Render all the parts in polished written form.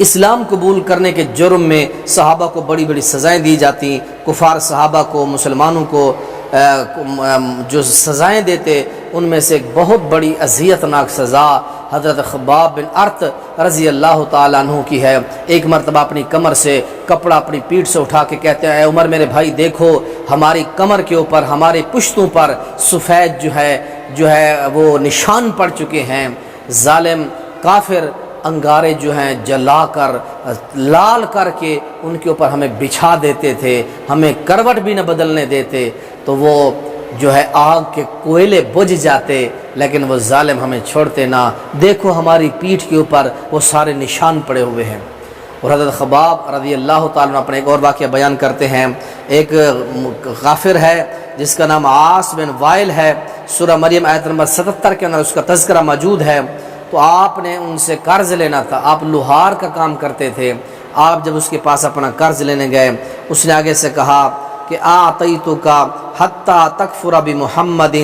اسلام قبول کرنے کے جرم میں صحابہ کو بڑی بڑی سزائیں دی جاتی، کفار صحابہ کو، مسلمانوں کو جو سزائیں دیتے ان میں سے ایک بہت بڑی اذیت ناک سزا حضرت خباب بن ارت رضی اللہ تعالیٰ عنہ کی ہے۔ ایک مرتبہ اپنی کمر سے کپڑا اپنی پیٹھ سے اٹھا کے کہتے ہیں، اے عمر میرے بھائی دیکھو ہماری کمر کے اوپر، ہماری پشتوں پر سفید جو ہے وہ نشان پڑ چکے ہیں۔ ظالم کافر انگارے جو ہیں جلا کر لال کر کے ان کے اوپر ہمیں بچھا دیتے تھے، ہمیں کروٹ بھی نہ بدلنے دیتے، تو وہ جو ہے آگ کے کوئلے بجھ جاتے، لیکن وہ ظالم ہمیں چھوڑتے نہ۔ دیکھو ہماری پیٹھ کے اوپر وہ سارے نشان پڑے ہوئے ہیں۔ اور حضرت خباب رضی اللہ تعالیٰ عنہ اپنے ایک اور واقعہ بیان کرتے ہیں، ایک کافر ہے جس کا نام عاص بن وائل ہے، سورہ مریم آیت نمبر 77 کے اندر اس کا تذکرہ موجود ہے۔ تو آپ نے ان سے قرض لینا تھا، آپ لوہار کا کام کرتے تھے۔ آپ جب اس کے پاس اپنا قرض لینے گئے، اس نے آگے سے کہا کہ اعطیتک حتی تکفر بمحمد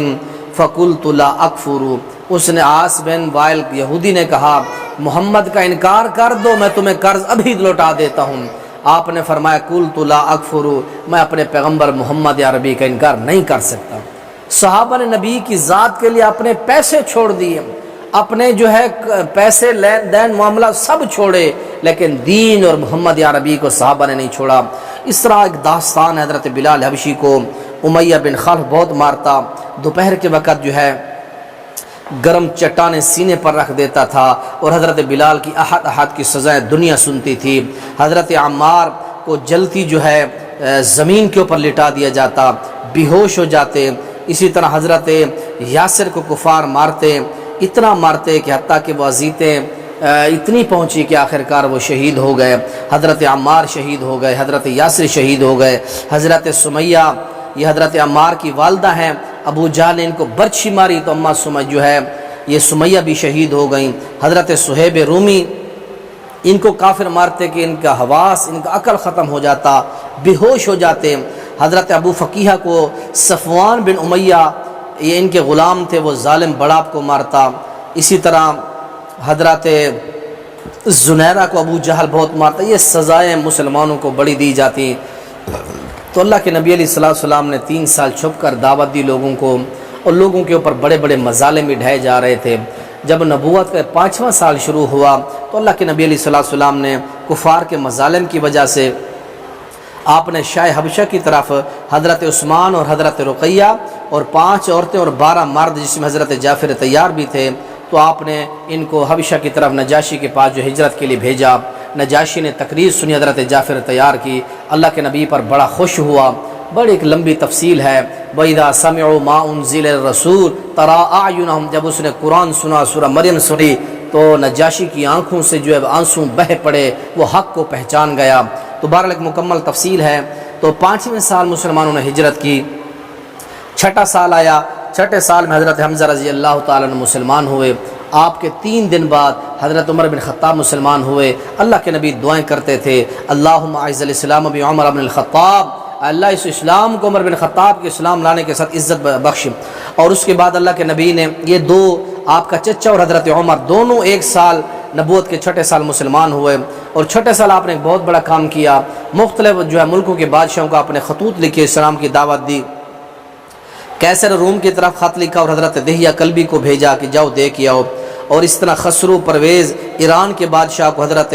فقلت لا اکفر۔ اس نے عاص بن وائل یہودی نے کہا محمد کا انکار کر دو، میں تمہیں قرض ابھی لوٹا دیتا ہوں۔ آپ نے فرمایا قلت لا اکفر، میں اپنے پیغمبر محمد عربی کا انکار نہیں کر سکتا۔ صحابہ نے نبی کی ذات کے لیے اپنے پیسے چھوڑ دیے، اپنے جو ہے پیسے لین دین معاملہ سب چھوڑے، لیکن دین اور محمد عربی کو صحابہ نے نہیں چھوڑا۔ اس طرح ایک داستان حضرت بلال حبشی کو امیہ بن خلف بہت مارتا، دوپہر کے وقت جو ہے گرم چٹانیں سینے پر رکھ دیتا تھا، اور حضرت بلال کی احد کی سزائیں دنیا سنتی تھی۔ حضرت عمار کو جلتی جو ہے زمین کے اوپر لٹا دیا جاتا، بے ہوش ہو جاتے۔ اسی طرح حضرت یاسر کو کفار مارتے، اتنا مارتے کہ حتیٰ کہ وہ اذیتیں اتنی پہنچی کہ آخرکار وہ شہید ہو گئے۔ حضرت عمار شہید ہو گئے، حضرت یاسر شہید ہو گئے، حضرت سمیہ یہ حضرت عمار کی والدہ ہیں، ابو جہل نے ان کو برچھی ماری تو اماں سمیہ جو ہے یہ سمیہ بھی شہید ہو گئیں۔ حضرت صہیب رومی ان کو کافر مارتے کہ ان کا حواس، ان کا عقل ختم ہو جاتا، بے ہوش ہو جاتے۔ حضرت ابو فقیہ کو صفوان بن امیہ یہ ان کے غلام تھے، وہ ظالم بڑاپ کو مارتا۔ اسی طرح حضرت زنیرہ کو ابو جہل بہت مارتا۔ یہ سزائیں مسلمانوں کو بڑی دی جاتی۔ تو اللہ کے نبی علیہ السلام نے 3 سال چھپ کر دعوت دی لوگوں کو، اور لوگوں کے اوپر بڑے بڑے مظالم بھی ڈھائے جا رہے تھے۔ جب نبوت کا 5واں سال شروع ہوا تو اللہ کے نبی علیہ السلام نے کفار کے مظالم کی وجہ سے آپ نے شاہ حبشہ کی طرف حضرت عثمان اور حضرت رقیہ اور 5 عورتیں اور 12 مرد جس میں حضرت جعفر طیار بھی تھے، تو آپ نے ان کو حبشہ کی طرف نجاشی کے پاس جو ہجرت کے لیے بھیجا۔ نجاشی نے تقریر سنی حضرت جعفر طیار کی، اللہ کے نبی پر بڑا خوش ہوا۔ بڑی ایک لمبی تفصیل ہے۔ وَإِذَا سَمِعُوا مَا أُنزِلَ الرَّسُولُ تَرَىٰ أَعْيُنَهُمْ، جب اس نے قرآن سنا، سورہ مریم سنی، تو نجاشی کی آنکھوں سے جو ہے آنسو بہہ پڑے، وہ حق کو پہچان گیا۔ تو بہرحال ایک مکمل تفصیل ہے۔ تو 5ویں سال مسلمانوں نے ہجرت کی، 6واں سال آیا، 6 سال میں حضرت حمزہ رضی اللہ تعالیٰ عنہ مسلمان ہوئے۔ آپ کے 3 دن بعد حضرت عمر بن خطاب مسلمان ہوئے۔ اللہ کے نبی دعائیں کرتے تھے، اللہم اعز الاسلام بعمر بن الخطاب، اللہ اس اسلام کو عمر بن خطاب کے اسلام لانے کے ساتھ عزت بخش۔ اور اس کے بعد اللہ کے نبی نے یہ 2 آپ کا چچا اور حضرت عمر دونوں 1 سال نبوت کے 6 سال مسلمان ہوئے، اور 6 سال آپ نے ایک بہت بڑا کام کیا۔ مختلف جو ہے ملکوں کے بادشاہوں کو آپ نے خطوط لکھے، اسلام کی دعوت دی۔ کیسر روم کی طرف خط لکھا اور حضرت دہیہ کلبی کو بھیجا کہ جاؤ دے کے آؤ۔ اور اس طرح خسرو پرویز ایران کے بادشاہ کو حضرت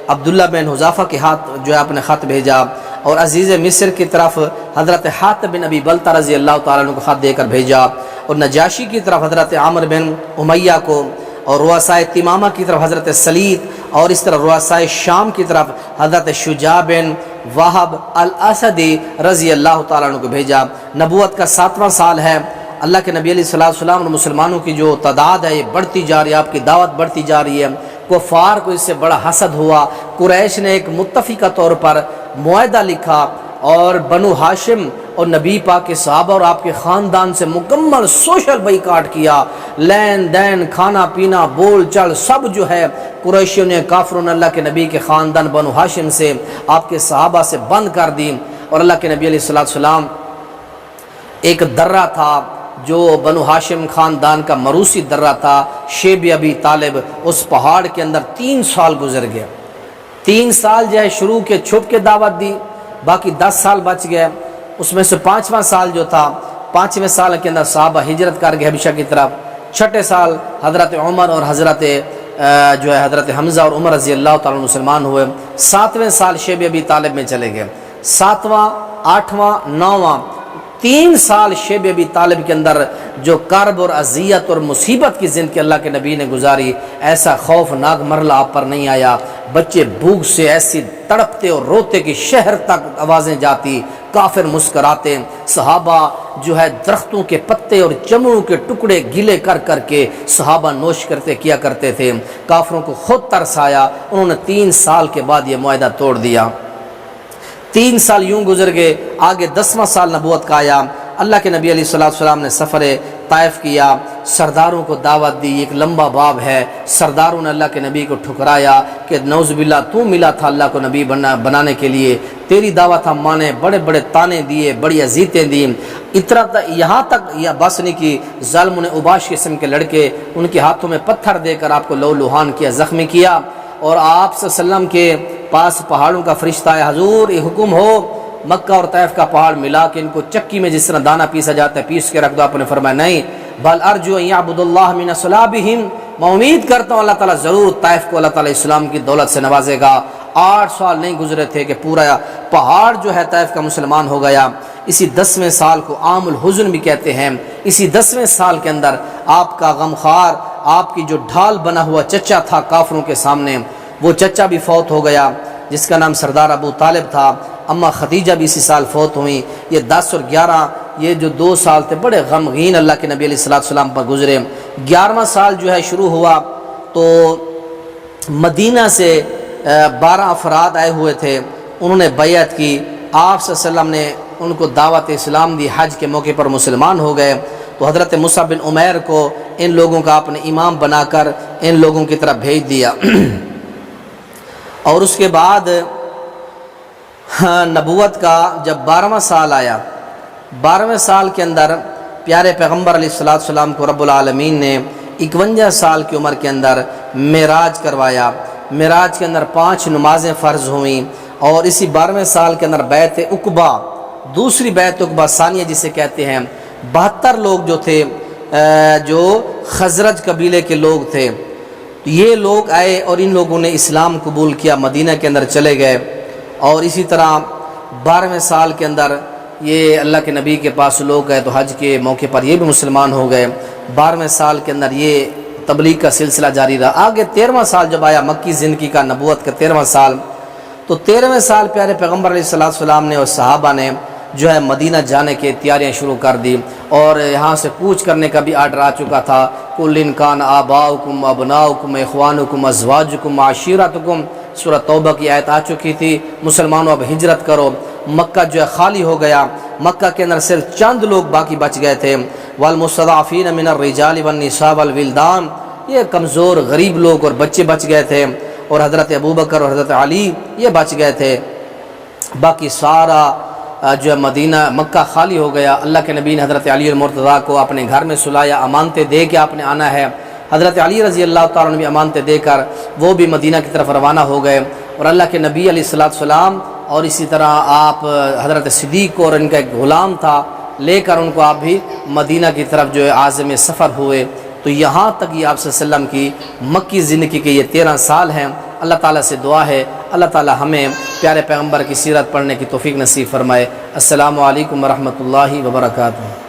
عبداللہ بن حذافہ کے ہاتھ جو ہے اپنے خط بھیجا، اور عزیز مصر کی طرف حضرت حاتب بن ابی بلتہ رضی اللہ تعالیٰ عنہ کو خط دے کر بھیجا، اور نجاشی کی طرف حضرت عامر بن امیہ کو، اور رؤسائے تمامہ کی طرف حضرت سلید، اور اس طرح رؤسائے شام کی طرف حضرت شجاع بن وہب الاسدی رضی اللہ تعالیٰ عنہ کو بھیجا۔ نبوت کا 7واں سال ہے۔ اللہ کے نبی علیہ السلام اور مسلمانوں کی جو تعداد ہے یہ بڑھتی جا رہی ہے، آپ کی دعوت بڑھتی جا رہی ہے۔ کفار کو اس سے بڑا حسد ہوا۔ قریش نے ایک متفقہ طور پر معاہدہ لکھا، اور بنو ہاشم اور نبی پاک کے صحابہ اور آپ کے خاندان سے مکمل سوشل بائیکاٹ کیا۔ لین دین، کھانا پینا، بول چال سب جو ہے قریشیوں نے، کافروں نے اللہ کے نبی کے خاندان بنو ہاشم سے، آپ کے صحابہ سے بند کر دی۔ اور اللہ کے نبی علیہ السلام ایک درہ تھا جو بنو ہاشم خاندان کا مروسی درہ تھا، شیب ابی طالب، اس پہاڑ کے اندر 3 سال گزر گئے۔ 3 سال جو ہے شروع کے چھپ کے دعوت دی، باقی 10 سال بچ گئے، اس میں سے 5واں سال جو تھا، 5ویں سال کے اندر صحابہ ہجرت کر گئے حبشہ کی طرف، 6ٹھے سال حضرت عمر اور حضرت حمزہ اور عمر رضی اللہ تعالیٰ مسلمان ہوئے، 7ویں سال شیب ابی طالب میں چلے گئے، 7واں 8واں 9واں 3 سال شیب ابی طالب کے اندر جو کرب اور اذیت اور مصیبت کی زندگی اللہ کے نبی نے گزاری، ایسا خوفناک مرحلہ آپ پر نہیں آیا۔ بچے بھوک سے ایسی تڑپتے اور روتے کہ شہر تک آوازیں جاتی، کافر مسکراتے، صحابہ جو ہے درختوں کے پتے اور چمڑوں کے ٹکڑے گیلے کر کر کے صحابہ نوش کیا کرتے تھے، کافروں کو خود ترس آیا، انہوں نے 3 سال کے بعد یہ معاہدہ توڑ دیا۔ 3 سال یوں گزر گئے، آگے 10واں سال نبوت کا آیا، اللہ کے نبی علیہ السلام نے سفر طائف کیا، سرداروں کو دعوت دی، ایک لمبا باب ہے، سرداروں نے اللہ کے نبی کو ٹھکرایا کہ نعوذ باللہ تو ملا تھا اللہ کو نبی بنانے کے لیے، تیری دعوت ہم مانے، بڑے بڑے تانے دیے، بڑی اذیتیں دی، یہاں تک یہ بس نہیں کی، ظالموں نے عباش قسم کے لڑکے ان کے ہاتھوں میں پتھر دے کر آپ کو لو لوہان کیا، زخمی کیا، اور آپ صلی اللہ علیہ وسلم کے پاس پہاڑوں کا فرشتہ ہے، حضور یہ حکم ہو مکہ اور طائف کا پہاڑ ملا کے ان کو چکی میں جس طرح دانہ پیسا جاتا ہے پیس کے رکھ دو، آپ نے فرمایا نہیں، بل ارجو ان یعبد اللہ من صلابہم، میں امید کرتا ہوں اللہ تعالیٰ ضرور طائف کو اللہ تعالیٰ اسلام کی دولت سے نوازے گا۔ 8 سال نہیں گزرے تھے کہ پورا پہاڑ جو ہے طائف کا مسلمان ہو گیا۔ اسی 10ویں سال کو عام الحزن بھی کہتے ہیں، اسی 10ویں سال کے اندر آپ کا غمخوار، آپ کی جو ڈھال بنا ہوا چچا تھا کافروں کے سامنے، وہ چچا بھی فوت ہو گیا جس کا نام سردار ابو طالب تھا، اماں خدیجہ بھی اسی سال فوت ہوئیں۔ یہ 10 اور 11 یہ جو 2 سال تھے بڑے غمگین اللہ کے نبی علیہ السلام پر گزرے۔ 11واں سال جو ہے شروع ہوا تو مدینہ سے 12 افراد آئے ہوئے تھے، انہوں نے بیعت کی، آپ صلی اللہ علیہ وسلم نے ان کو دعوت اسلام دی، حج کے موقع پر مسلمان ہو گئے، تو حضرت مصعب بن عمیر کو ان لوگوں کا آپ نے امام بنا کر ان لوگوں کی طرف بھیج دیا۔ اور اس کے بعد نبوت کا جب 12واں سال آیا، 12ویں سال کے اندر پیارے پیغمبر علیہ السلام کو رب العالمین نے 51 سال کی عمر کے اندر معراج کروایا۔ معراج کے اندر 5 نمازیں فرض ہوئیں، اور اسی 12ویں سال کے اندر بیعت عقبہ، دوسری بیعت عقبہ ثانیہ جسے کہتے ہیں، 72 لوگ جو تھے جو خزرج قبیلے کے لوگ تھے، یہ لوگ آئے اور ان لوگوں نے اسلام قبول کیا، مدینہ کے اندر چلے گئے۔ اور اسی طرح 12ویں سال کے اندر یہ اللہ کے نبی کے پاس لوگ گئے تو حج کے موقع پر یہ بھی مسلمان ہو گئے۔ 12ویں سال کے اندر یہ تبلیغ کا سلسلہ جاری رہا۔ آگے 13واں سال جب آیا مکی زندگی کا، نبوت کا 13واں سال، تو 13ویں سال پیارے پیغمبر علیہ السلام نے اور صحابہ نے جو ہے مدینہ جانے کی تیاریاں شروع کر دی، اور یہاں سے کوچ کرنے کا بھی آرڈر آ چکا تھا۔ کل ان کان آباؤکم ابناؤکم اخوانکم ازواجکم عشیرتکم، سورہ توبہ کی آیت آ چکی تھی، مسلمانوں اب ہجرت کرو۔ مکہ جو ہے خالی ہو گیا، مکہ کے اندر صرف چند لوگ باقی بچ گئے تھے، والمستضعفین من الرجال والنساء والولدان، یہ کمزور غریب لوگ اور بچے بچ گئے تھے، اور حضرت ابوبکر اور حضرت علی یہ بچ گئے تھے، باقی سارا جو ہے مکہ خالی ہو گیا۔ اللہ کے نبی نے حضرت علی المرتضیٰ کو اپنے گھر میں سلایا، امانتیں دے کے آپ نے آنا ہے۔ حضرت علی رضی اللہ تعالیٰ نے بھی امانتیں دے کر وہ بھی مدینہ کی طرف روانہ ہو گئے، اور اللہ کے نبی علیہ السلام اور اسی طرح آپ حضرت صدیق اور ان کا ایک غلام تھا لے کر ان کو آپ بھی مدینہ کی طرف جو ہے عازم سفر ہوئے۔ تو یہاں تک یہ آپ صلی اللہ علیہ وسلم کی مکی زندگی کے یہ 13 سال ہیں۔ اللہ تعالیٰ سے دعا ہے اللہ تعالیٰ ہمیں پیارے پیغمبر کی سیرت پڑھنے کی توفیق نصیب فرمائے۔ السلام علیکم ورحمۃ اللہ وبرکاتہ۔